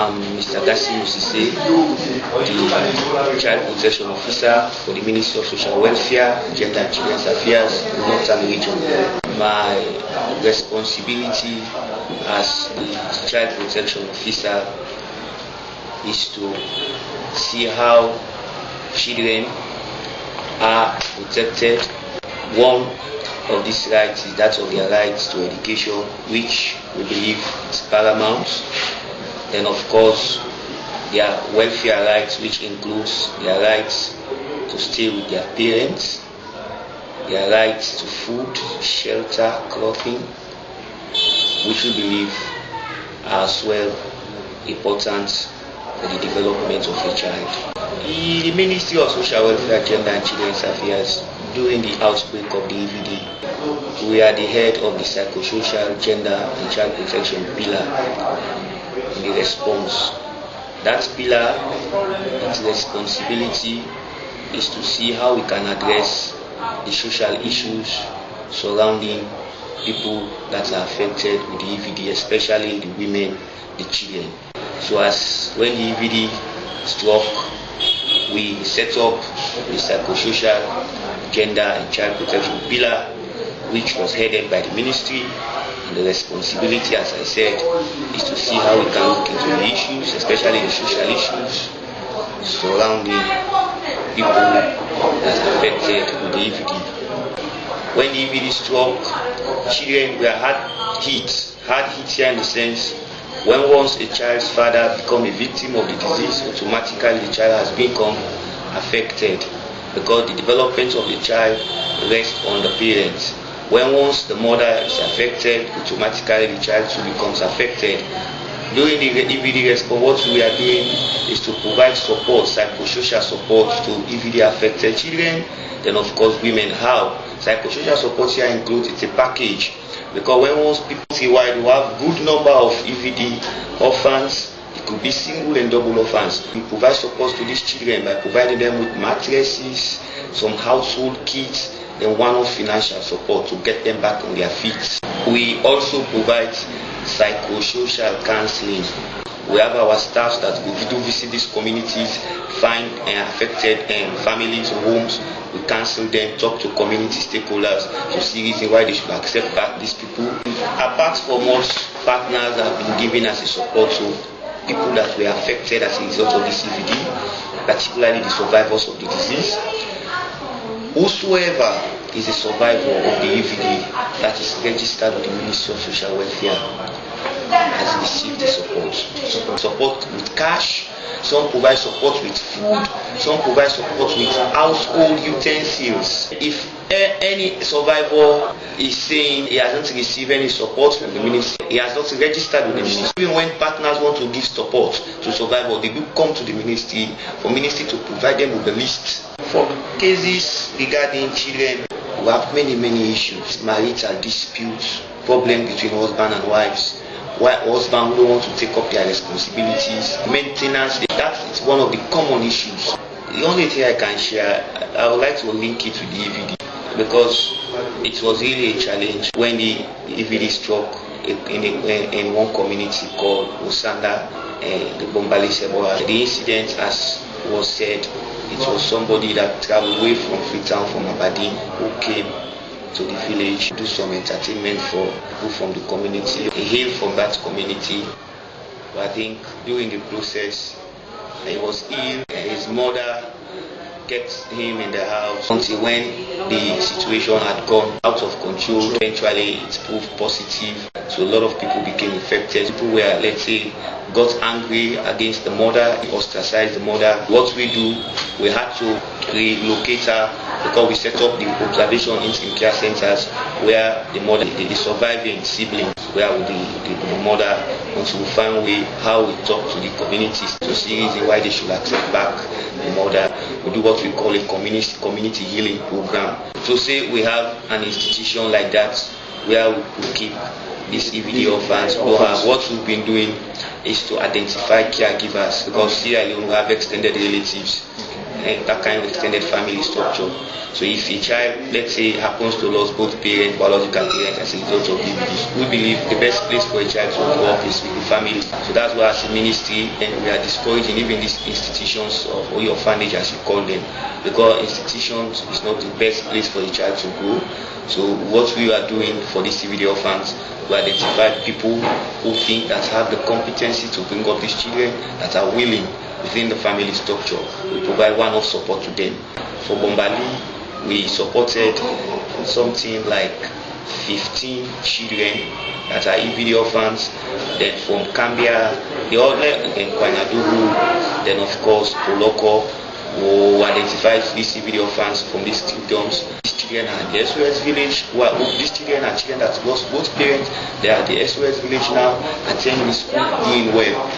Mr. Gassi Musise, the Child Protection Officer for the Ministry of Social Welfare, Gender and Children's Affairs, Northern Region. My responsibility as the Child Protection Officer is to see how children are protected. One of these rights is that of their rights to education, which we believe is paramount. Then, of course, their welfare rights, which includes their rights to stay with their parents, their rights to food, shelter, clothing, which we believe are as well important for the development of a child. The Ministry of Social Welfare, Gender and Children's Affairs, during the outbreak of the EVD, we are the head of the psychosocial, gender and child protection pillar in the response. That pillar, its responsibility is to see how we can address the social issues surrounding people that are affected with the EVD, especially the women, the children. So as when the EVD struck, we set up the psychosocial, gender and child protection pillar, which was headed by the ministry. And the responsibility, as I said, is to see how we can look into the issues, especially the social issues surrounding people that are affected with the EVD. When the EVD struck, children were hard hit here in the sense when once a child's father becomes a victim of the disease, automatically the child has become affected because the development of the child rests on the parents. When once the mother is affected, automatically the child too becomes affected. During the EVD response, what we are doing is to provide support, psychosocial support to EVD affected children, then of course women. How? Psychosocial support here includes, it's a package. Because when once people see why we have good number of EVD orphans, it could be single and double orphans. We provide support to these children by providing them with mattresses, some household kits, then one-off financial support to get them back on their feet. We also provide psychosocial counseling. We have our staff that we do visit these communities, find affected families, homes. We counsel them, talk to community stakeholders to see reason why they should accept back these people. Apart from us, partners have been giving us a support to people that were affected as a result of this EVD, particularly the survivors of the disease. Whosoever is a survivor of the EVD that is registered with the Ministry of Social Welfare has received the support with cash. Some provide support with food, some provide support with household utensils. If any survivor is saying he hasn't received any support from the ministry, he has not registered with the ministry. Even when partners want to give support to survivors, they do come to the ministry for ministry to provide them with the list. For cases regarding children, we have many issues. Marital disputes, problems between husband and wives. Why husband don't want to take up their responsibilities, maintenance, that is one of the common issues. The only thing I can share, I would like to link it with the EVD because it was really a challenge when the EVD struck in one community called Osanda, the Bombali Seboa. The incident, as was said, it was somebody that traveled away from Freetown, from Aberdeen, who came to the village, do some entertainment for people from the community. He hailed from that community, but I think during the process, he was ill. His mother kept him in the house until when the situation had gone out of control. Eventually, it proved positive, so a lot of people became infected. People were, let's say, got angry against the mother, ostracized the mother. What we do, we had to relocate her because we set up the observation interim care centers where the mother, the surviving siblings, where the mother, until we find a way how we talk to the communities to see reason why they should accept back the mother. We do what we call a community healing program. So say we have an institution like that where we keep these EVD orphans. What we've been doing is to identify caregivers because here we have extended relatives that kind of extended family structure. So if a child, let's say, happens to lose both parents, biological parents, as a result of the abuse, we believe the best place for a child to grow up is with the family. So that's why as a ministry, and we are discouraging even these institutions or your orphanage as you call them, because institutions is not the best place for a child to grow. So what we are doing for these CVD orphans, we identify people who think that have the competency to bring up these children, that are willing within the family structure. We provide one-off support to them. For Bombali, we supported something like 15 children that are EVD orphans. Then from Cambia, the other in Kwanadugu, then of course Poloko, who identified these EVD orphans from these kingdoms. These children are in the SOS village. These children are children that lost both parents. They are at the SOS village now, attending school, doing well.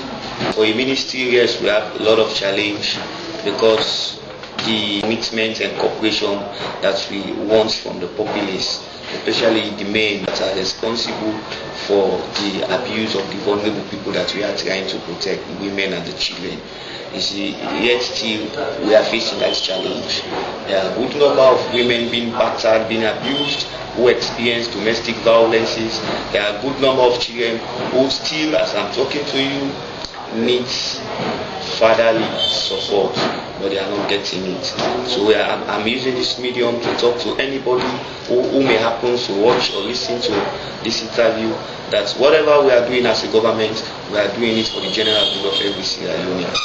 For a ministry, yes, we have a lot of challenge because the commitment and cooperation that we want from the populace, especially the men that are responsible for the abuse of the vulnerable people that we are trying to protect, the women and the children. You see, yet still we are facing that challenge. There are a good number of women being battered, being abused, who experience domestic violences. There are a good number of children who still, as I'm talking to you, needs fatherly support, but they are not getting it. So I'm using this medium to talk to anybody who may happen to watch or listen to this interview, that whatever we are doing as a government, we are doing it for the general good of every Sierra Leonean.